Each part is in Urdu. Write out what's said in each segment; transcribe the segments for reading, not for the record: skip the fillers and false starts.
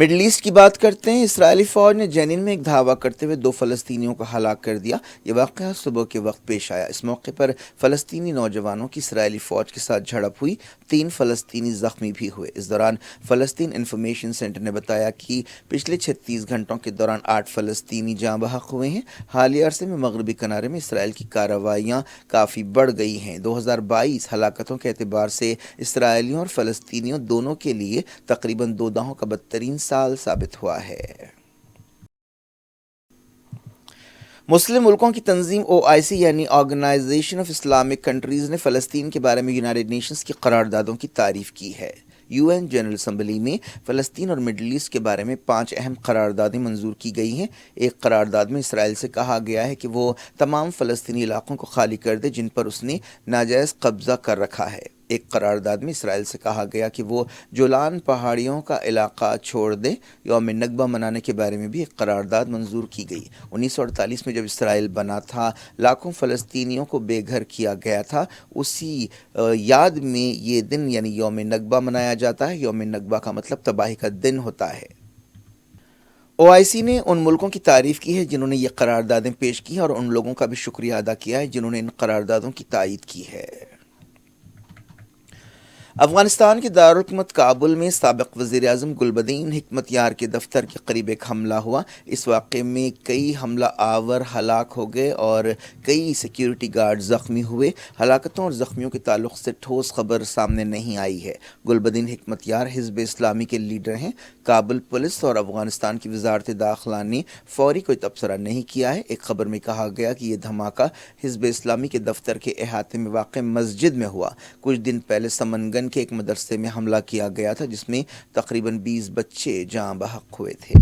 مڈل ایسٹ کی بات کرتے ہیں۔ اسرائیلی فوج نے جنین میں ایک دھاوا کرتے ہوئے 2 فلسطینیوں کو ہلاک کر دیا۔ یہ واقعہ صبح کے وقت پیش آیا۔ اس موقع پر فلسطینی نوجوانوں کی اسرائیلی فوج کے ساتھ جھڑپ ہوئی، 3 فلسطینی زخمی بھی ہوئے۔ اس دوران فلسطین انفارمیشن سینٹر نے بتایا کہ پچھلے 36 گھنٹوں کے دوران 8 فلسطینی جاں بحق ہوئے ہیں۔ حالیہ عرصے میں مغربی کنارے میں اسرائیل کی کارروائیاں کافی بڑھ گئی ہیں۔ 2022 ہلاکتوں کے اعتبار سے اسرائیلیوں اور فلسطینیوں دونوں کے لیے تقریباً 2 دہوں کا بدترین سال ثابت ہوا ہے۔ مسلم ملکوں کی تنظیم OIC یعنی آرگنائزیشن آف اسلامک کنٹریز نے فلسطین کے بارے میں یونائیٹڈ نیشنز کی قراردادوں کی تعریف کی ہے۔ UN جنرل اسمبلی میں فلسطین اور مڈل ایسٹ کے بارے میں 5 اہم قراردادیں منظور کی گئی ہیں۔ ایک قرارداد میں اسرائیل سے کہا گیا ہے کہ وہ تمام فلسطینی علاقوں کو خالی کر دے جن پر اس نے ناجائز قبضہ کر رکھا ہے۔ ایک قرارداد میں اسرائیل سے کہا گیا کہ وہ جولان پہاڑیوں کا علاقہ چھوڑ دے۔ یوم نکبہ منانے کے بارے میں بھی ایک قرارداد منظور کی گئی۔ 1948 میں جب اسرائیل بنا تھا، لاکھوں فلسطینیوں کو بے گھر کیا گیا تھا۔ اسی یاد میں یہ دن یعنی یوم نکبہ منایا جاتا ہے۔ یوم نکبہ کا مطلب تباہی کا دن ہوتا ہے۔ OIC نے ان ملکوں کی تعریف کی ہے جنہوں نے یہ قراردادیں پیش کی ہیں اور ان لوگوں کا بھی شکریہ ادا کیا ہے جنہوں نے ان قراردادوں کی تائید کی ہے۔ افغانستان کے دارالحکومت کابل میں سابق وزیر اعظم گلبدین حکمت یار کے دفتر کے قریب ایک حملہ ہوا۔ اس واقعے میں کئی حملہ آور ہلاک ہو گئے اور کئی سیکیورٹی گارڈ زخمی ہوئے۔ ہلاکتوں اور زخمیوں کے تعلق سے ٹھوس خبر سامنے نہیں آئی ہے۔ گلبدین حکمت یار حزب اسلامی کے لیڈر ہیں۔ کابل پولیس اور افغانستان کی وزارت داخلہ نے فوری کوئی تبصرہ نہیں کیا ہے۔ ایک خبر میں کہا گیا کہ یہ دھماکہ حزب اسلامی کے دفتر کے احاطے میں واقع مسجد میں ہوا۔ کچھ دن پہلے سمنگن کے ایک مدرسے میں حملہ کیا گیا تھا جس میں تقریباً 20 بچے جاں بحق ہوئے تھے۔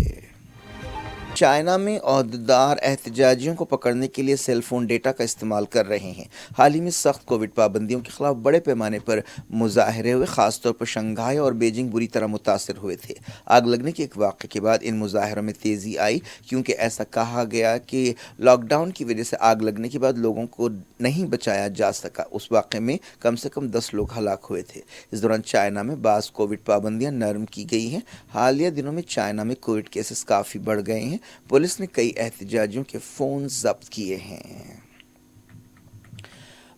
چائنا میں عہدیدار احتجاجیوں کو پکڑنے کے لیے سیل فون ڈیٹا کا استعمال کر رہے ہیں۔ حال ہی میں سخت کووڈ پابندیوں کے خلاف بڑے پیمانے پر مظاہرے ہوئے، خاص طور پر شنگھائی اور بیجنگ بری طرح متاثر ہوئے تھے۔ آگ لگنے کے ایک واقعے کے بعد ان مظاہروں میں تیزی آئی کیونکہ ایسا کہا گیا کہ لاک ڈاؤن کی وجہ سے آگ لگنے کے بعد لوگوں کو نہیں بچایا جا سکا۔ اس واقعے میں کم سے کم 10 لوگ ہلاک ہوئے تھے۔ اس دوران چائنا میں بعض کووڈ پابندیاں نرم کی گئی ہیں۔ حالیہ دنوں میں چائنا میں کووڈ کیسز کافی بڑھ گئے ہیں۔ پولیس نے کئی احتجاجیوں کے فون ضبط کیے ہیں۔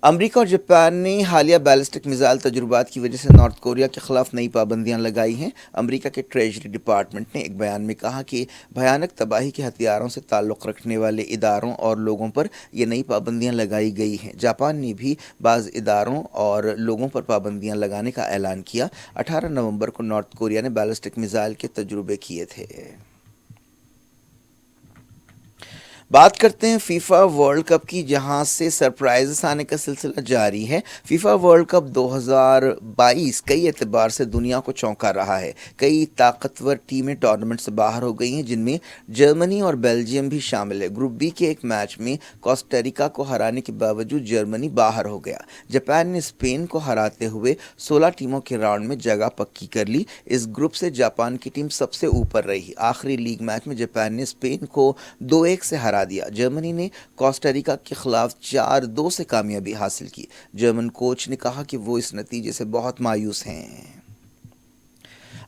امریکہ اور جاپان نے حالیہ بیلسٹک میزائل تجربات کی وجہ سے نارتھ کوریا کے خلاف نئی پابندیاں لگائی ہیں۔ امریکہ کے ٹریجری ڈپارٹمنٹ نے ایک بیان میں کہا کہ بھیانک تباہی کے ہتھیاروں سے تعلق رکھنے والے اداروں اور لوگوں پر یہ نئی پابندیاں لگائی گئی ہیں۔ جاپان نے بھی بعض اداروں اور لوگوں پر پابندیاں لگانے کا اعلان کیا۔ 18 نومبر کو نارتھ کوریا نے بیلسٹک میزائل کے تجربے کیے تھے۔ بات کرتے ہیں فیفا ورلڈ کپ کی، جہاں سے سرپرائزز آنے کا سلسلہ جاری ہے۔ فیفا ورلڈ کپ 2022 کئی اعتبار سے دنیا کو چونکا رہا ہے۔ کئی طاقتور ٹیمیں ٹورنامنٹ سے باہر ہو گئی ہیں جن میں جرمنی اور بیلجیم بھی شامل ہے۔ گروپ بی کے ایک میچ میں کوسٹاریکا کو ہرانے کے باوجود جرمنی باہر ہو گیا۔ جاپان نے اسپین کو ہراتے ہوئے 16 ٹیموں کے راؤنڈ میں جگہ پکی کر لی۔ اس گروپ سے جاپان کی ٹیم سب سے اوپر رہی۔ آخری لیگ میچ میں جاپان نے اسپین کو 2-1 سے ہرا دیا۔ جرمنی نے کوسٹاریکا کے خلاف 4-2 سے کامیابی حاصل کی۔ جرمن کوچ نے کہا کہ وہ اس نتیجے سے بہت مایوس ہیں۔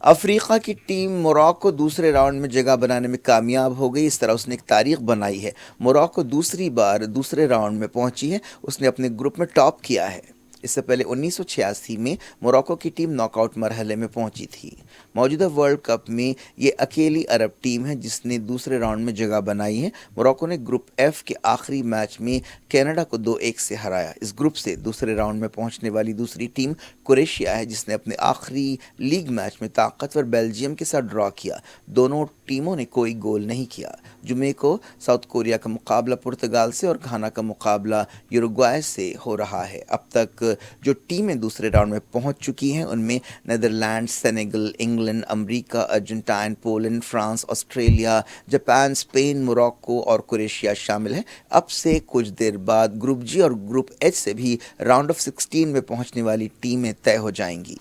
افریقہ کی ٹیم موراکو دوسرے راؤنڈ میں جگہ بنانے میں کامیاب ہو گئی۔ اس طرح اس نے ایک تاریخ بنائی ہے۔ موراکو دوسری بار دوسرے راؤنڈ میں پہنچی ہے۔ اس نے اپنے گروپ میں ٹاپ کیا ہے۔ اس سے پہلے 1986 میں موراکو کی ٹیم ناک آؤٹ مرحلے میں پہنچی تھی۔ موجودہ ورلڈ کپ میں یہ اکیلی عرب ٹیم ہے جس نے دوسرے راؤنڈ میں جگہ بنائی ہے۔ موراکو نے گروپ ایف کے آخری میچ میں کینیڈا کو 2-1 سے ہرایا۔ اس گروپ سے دوسرے راؤنڈ میں پہنچنے والی دوسری ٹیم کروشیا ہے جس نے اپنے آخری لیگ میچ میں طاقتور بیلجیم کے ساتھ ڈرا کیا۔ دونوں ٹیموں نے کوئی گول نہیں کیا۔ جمعے کو ساؤتھ کوریا کا مقابلہ پرتگال سے اور گھانا کا مقابلہ یوروگوائے سے ہو رہا ہے۔ اب تک جو ٹیمیں دوسرے راؤنڈ میں پہنچ چکی ہیں ان میں نیدرلینڈ، سینیگل، انگلینڈ، امریکہ، Argentina, Poland, France, Australia, Japan, Spain, Morocco اور کروشیا شامل ہیں۔ اب سے کچھ دیر بعد گروپ جی اور گروپ ایچ سے بھی راؤنڈ آف 16 میں پہنچنے والی ٹیمیں طے ہو جائیں گی۔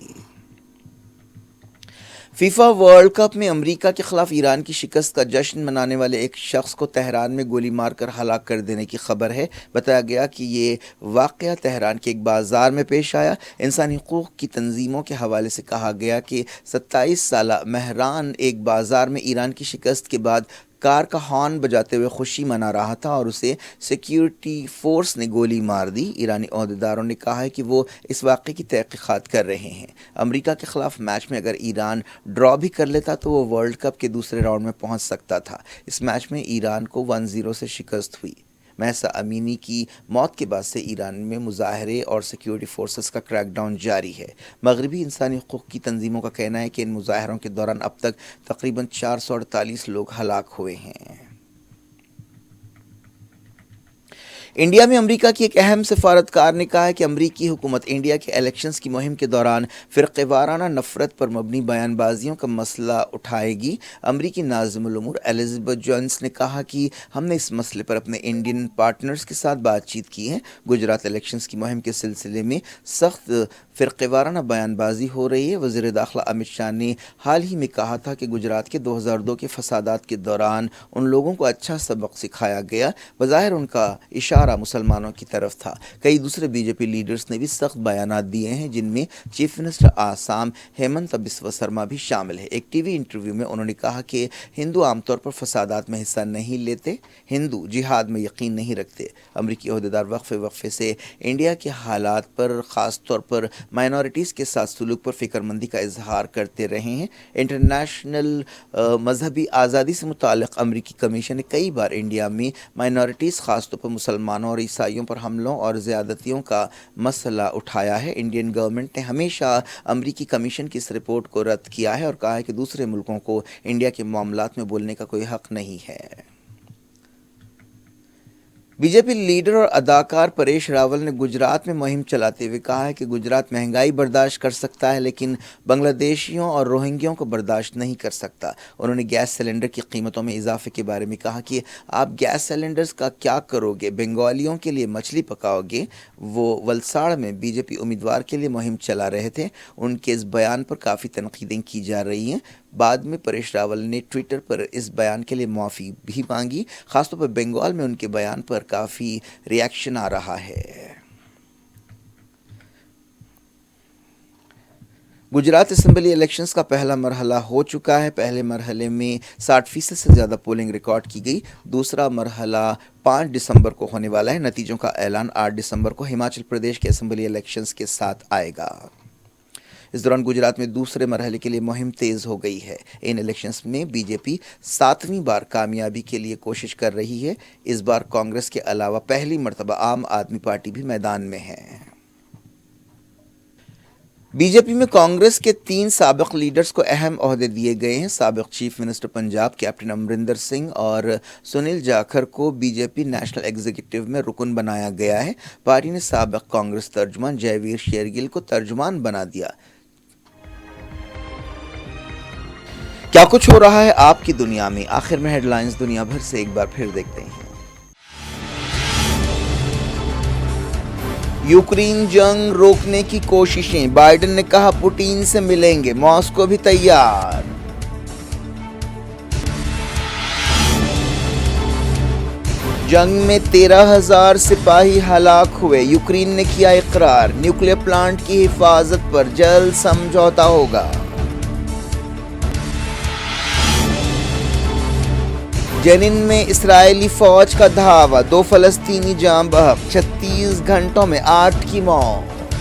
فیفا ورلڈ کپ میں امریکہ کے خلاف ایران کی شکست کا جشن منانے والے ایک شخص کو تہران میں گولی مار کر ہلاک کر دینے کی خبر ہے۔ بتایا گیا کہ یہ واقعہ تہران کے ایک بازار میں پیش آیا۔ انسانی حقوق کی تنظیموں کے حوالے سے کہا گیا کہ 27 سالہ مہران ایک بازار میں ایران کی شکست کے بعد کار کا ہارن بجاتے ہوئے خوشی منا رہا تھا اور اسے سیکیورٹی فورس نے گولی مار دی۔ ایرانی عہدیداروں نے کہا ہے کہ وہ اس واقعے کی تحقیقات کر رہے ہیں۔ امریکہ کے خلاف میچ میں اگر ایران ڈرا بھی کر لیتا تو وہ ورلڈ کپ کے دوسرے راؤنڈ میں پہنچ سکتا تھا۔ اس میچ میں ایران کو 1-0 سے شکست ہوئی۔ مہسا امینی کی موت کے بعد سے ایران میں مظاہرے اور سیکیورٹی فورسز کا کریک ڈاؤن جاری ہے۔ مغربی انسانی حقوق کی تنظیموں کا کہنا ہے کہ ان مظاہروں کے دوران اب تک تقریباً 448 لوگ ہلاک ہوئے ہیں۔ انڈیا میں امریکہ کی ایک اہم سفارتکار نے کہا ہے کہ امریکی حکومت انڈیا کے الیکشنز کی مہم کے دوران فرقہ وارانہ نفرت پر مبنی بیان بازیوں کا مسئلہ اٹھائے گی۔ امریکی ناظم الامور الزبتھ جونس نے کہا کہ ہم نے اس مسئلے پر اپنے انڈین پارٹنرز کے ساتھ بات چیت کی ہے۔ گجرات الیکشنز کی مہم کے سلسلے میں سخت فرقہ وارانہ بیان بازی ہو رہی ہے۔ وزیر داخلہ امت شاہ نے حال ہی میں کہا تھا کہ گجرات کے 2002 کے فسادات کے دوران ان لوگوں کو اچھا سبق سکھایا گیا۔ بظاہر ان کا اشارہ مسلمانوں کی طرف تھا۔ کئی دوسرے بی جے پی لیڈرز نے بھی سخت بیانات دیے ہیں، جن میں چیف منسٹر آسام ہیمنت بسوا سرما بھی شامل ہے۔ ایک ٹی وی انٹرویو میں انہوں نے کہا کہ ہندو عام طور پر فسادات میں حصہ نہیں لیتے، ہندو جہاد میں یقین نہیں رکھتے۔ امریکی عہدیدار وقفے سے انڈیا کے حالات پر، خاص طور پر مائنورٹیز کے ساتھ سلوک پر فکر مندی کا اظہار کرتے رہے ہیں۔ انٹرنیشنل مذہبی آزادی سے متعلق امریکی کمیشن نے کئی بار انڈیا میں مائنورٹیز، خاص طور پر مسلمانوں اور عیسائیوں پر حملوں اور زیادتیوں کا مسئلہ اٹھایا ہے۔ انڈین گورنمنٹ نے ہمیشہ امریکی کمیشن کی اس رپورٹ کو رد کیا ہے اور کہا ہے کہ دوسرے ملکوں کو انڈیا کے معاملات میں بولنے کا کوئی حق نہیں ہے۔ بی جے پی لیڈر اور اداکار پریش راول نے گجرات میں مہم چلاتے ہوئے کہا ہے کہ گجرات مہنگائی برداشت کر سکتا ہے لیکن بنگلہ دیشیوں اور روہنگیوں کو برداشت نہیں کر سکتا۔ انہوں نے گیس سلنڈر کی قیمتوں میں اضافے کے بارے میں کہا کہ آپ گیس سلنڈرز کا کیا کرو گے، بنگالیوں کے لیے مچھلی پکاؤ گے۔ وہ ولساڑ میں بی جے پی امیدوار کے لیے مہم چلا رہے تھے۔ ان کے اس بیان پر کافی تنقیدیں کی جا رہی ہیں۔ بعد میں پریش راول نے ٹویٹر پر اس بیان کے لیے معافی بھی مانگی۔ خاص طور پر بنگال میں ان کے بیان پر کافی ری ایکشن آ رہا ہے۔ گجرات اسمبلی الیکشنز کا پہلا مرحلہ ہو چکا ہے۔ پہلے مرحلے میں 60% سے زیادہ پولنگ ریکارڈ کی گئی۔ دوسرا مرحلہ 5 دسمبر کو ہونے والا ہے۔ نتیجوں کا اعلان 8 دسمبر کو ہماچل پردیش کے اسمبلی الیکشنز کے ساتھ آئے گا۔ اس دوران گجرات میں دوسرے مرحلے کے لیے مہم تیز ہو گئی ہے۔ ان الیکشنز میں بی جے پی 7ویں بار کامیابی کے لیے کوشش کر رہی ہے۔ اس بار کانگریس کے علاوہ پہلی مرتبہ عام آدمی پارٹی بھی میدان میں ہے۔ بی جے پی میں کانگریس کے 3 سابق لیڈرز کو اہم عہدے دیے گئے ہیں۔ سابق chief minister Punjab captain Amarinder Singh اور سنیل جاکھر کو B J P national executive میں رکن بنایا گیا ہے۔ پارٹی نے سابق کانگریس ترجمان جے ویر شیرگل کو ترجمان بنا دیا۔ کیا کچھ ہو رہا ہے آپ کی دنیا میں؟ آخر میں ہیڈ لائنز دنیا بھر سے ایک بار پھر دیکھتے ہیں۔ یوکرین جنگ روکنے کی کوششیں، بائیڈن نے کہا پوٹین سے ملیں گے، ماسکو بھی تیار۔ جنگ میں 13,000 سپاہی ہلاک ہوئے، یوکرین نے کیا اقرار، نیوکلیئر پلانٹ کی حفاظت پر جلد سمجھوتا ہوگا۔ جنین میں اسرائیلی فوج کا دھاوا، 2 فلسطینی جاں بحق، 36 گھنٹوں میں 8 کی موت۔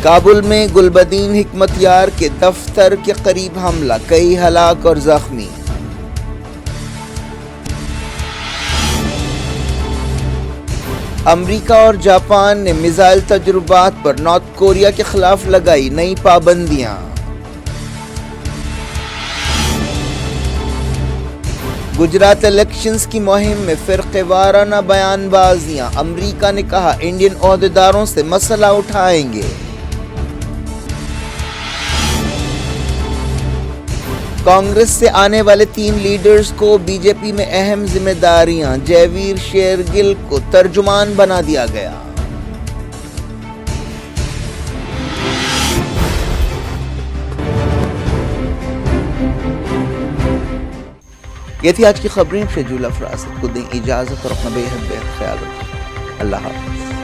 کابل میں گلبدین حکمت یار کے دفتر کے قریب حملہ، کئی ہلاک اور زخمی۔ امریکہ اور جاپان نے میزائل تجربات پر نارتھ کوریا کے خلاف لگائی نئی پابندیاں۔ گجرات الیکشنز کی مہم میں فرقہ وارانہ بیان بازیاں، امریکہ نے کہا انڈین عہدیداروں سے مسئلہ اٹھائیں گے۔ کانگریس سے آنے والے 3 لیڈرز کو بی جے پی میں اہم ذمہ داریاں، جے ویر شیرگل کو ترجمان بنا دیا گیا۔ یہ تھی آج کی خبریں. شجول افراست کو دیں اجازت اور اپنا بے حد خیال رکھیں. اللہ حافظ.